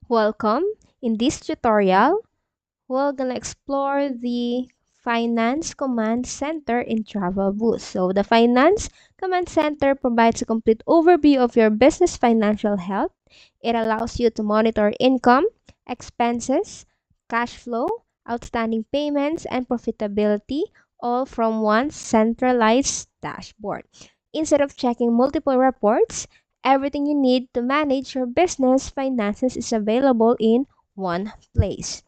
Welcome. In this tutorial, we're gonna explore the Finance Command Center in Travel Boost. So the Finance Command Center provides a complete overview of your business financial health. It allows you to monitor income, expenses, cash flow, outstanding payments, and profitability all from one centralized dashboard. Instead of checking multiple reports, everything you need to manage your business finances is available in one place.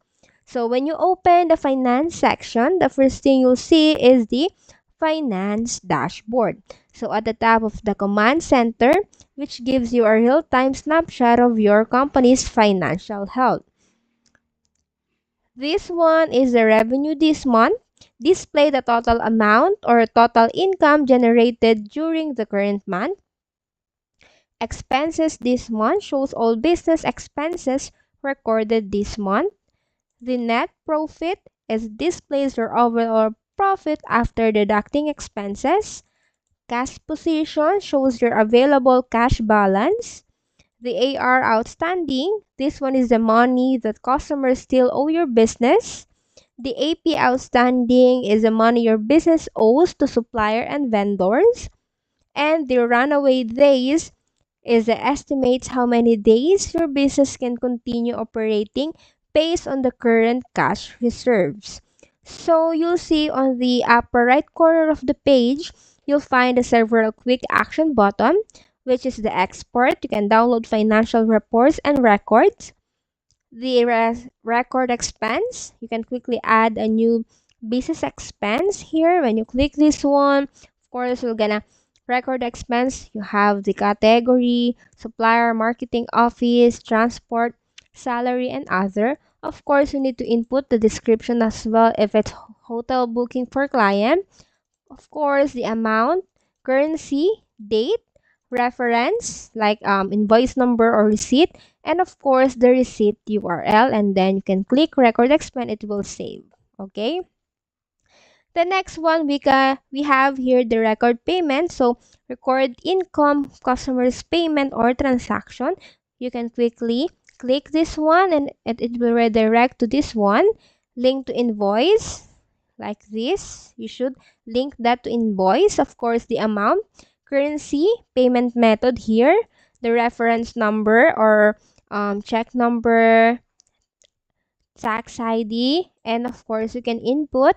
So when you open the finance section, the first thing you'll see is the finance dashboard. So at the top of the command center, which gives you a real-time snapshot of your company's financial health. This one is the revenue this month. Display the total amount or total income generated during the current month. Expenses this month shows all business expenses recorded this month. The net profit is displays your overall profit after deducting expenses. Cash position shows your available cash balance. The AR outstanding, this one is the money that customers still owe your business. The AP outstanding is the money your business owes to supplier and vendors. And the runaway days is the estimates how many days your business can continue operating based on the current cash reserves. So you'll see on the upper right corner of the page, you'll find the several quick action button, which is the export. You can download financial reports and records. The record expense, you can quickly add a new business expense here. When you click this one, of course, you're gonna record expense. You have the category, supplier, marketing office, transport, salary, and other. Of course, you need to input the description as well if it's hotel booking for client. Of course, the amount, currency, date, reference like invoice number or receipt, and of course the receipt URL, and then you can click record expense. It will save. Okay. The next one we have here the record payment. So record income, customers payment or transaction. You can quickly click this one and it will redirect to this one. Link to invoice like this. You should link that to invoice. Of course, the amount, currency, payment method here, the reference number or check number, tax ID, and of course, you can input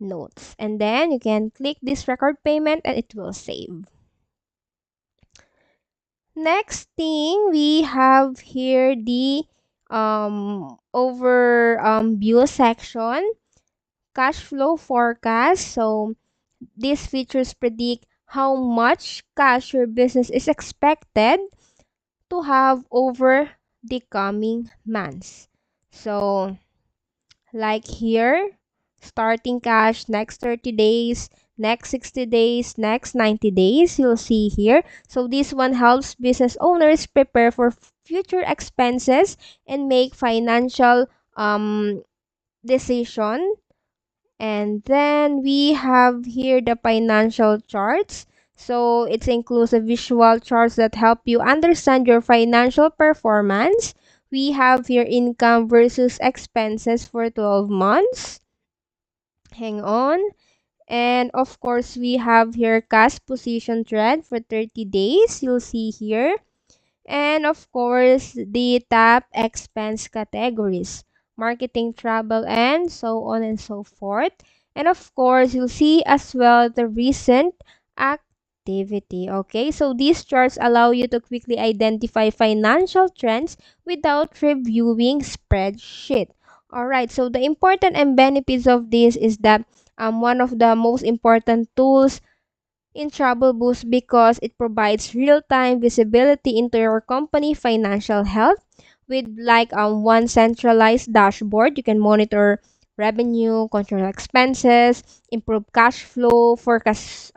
notes. And then you can click this record payment and it will save. Next thing, we have here the view section, cash flow forecast. So these features predict how much cash your business is expected to have over the coming months. So, like here, starting cash next 30 days, next 60 days, next 90 days, you'll see here. So, this one helps business owners prepare for future expenses and make financial decision. And then we have here the financial charts. So it's inclusive visual charts that help you understand your financial performance. We have here income versus expenses for 12 months. Hang on. And of course, we have here cash position trend for 30 days. You'll see here. And of course, the top expense categories, marketing, travel, and so on and so forth. And of course, you'll see as well the recent activity. Okay, so these charts allow you to quickly identify financial trends without reviewing spreadsheet. All right, so the important and benefits of this is that one of the most important tools in Trouble Boost because it provides real-time visibility into your company financial health with like one centralized dashboard. You can monitor revenue, control expenses, improve cash flow, forecast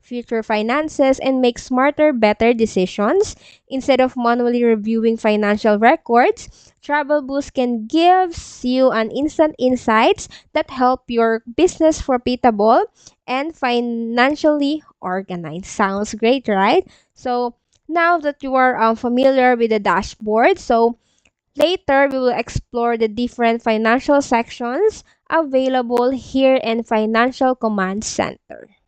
future finances, and make smarter, better decisions. Instead of manually reviewing financial records, Travel Boost can give you an instant insights that help your business profitable and financially organized. Sounds great, right? So now that you are familiar with the dashboard, so Later, we will explore the different financial sections available here in Financial Command Center.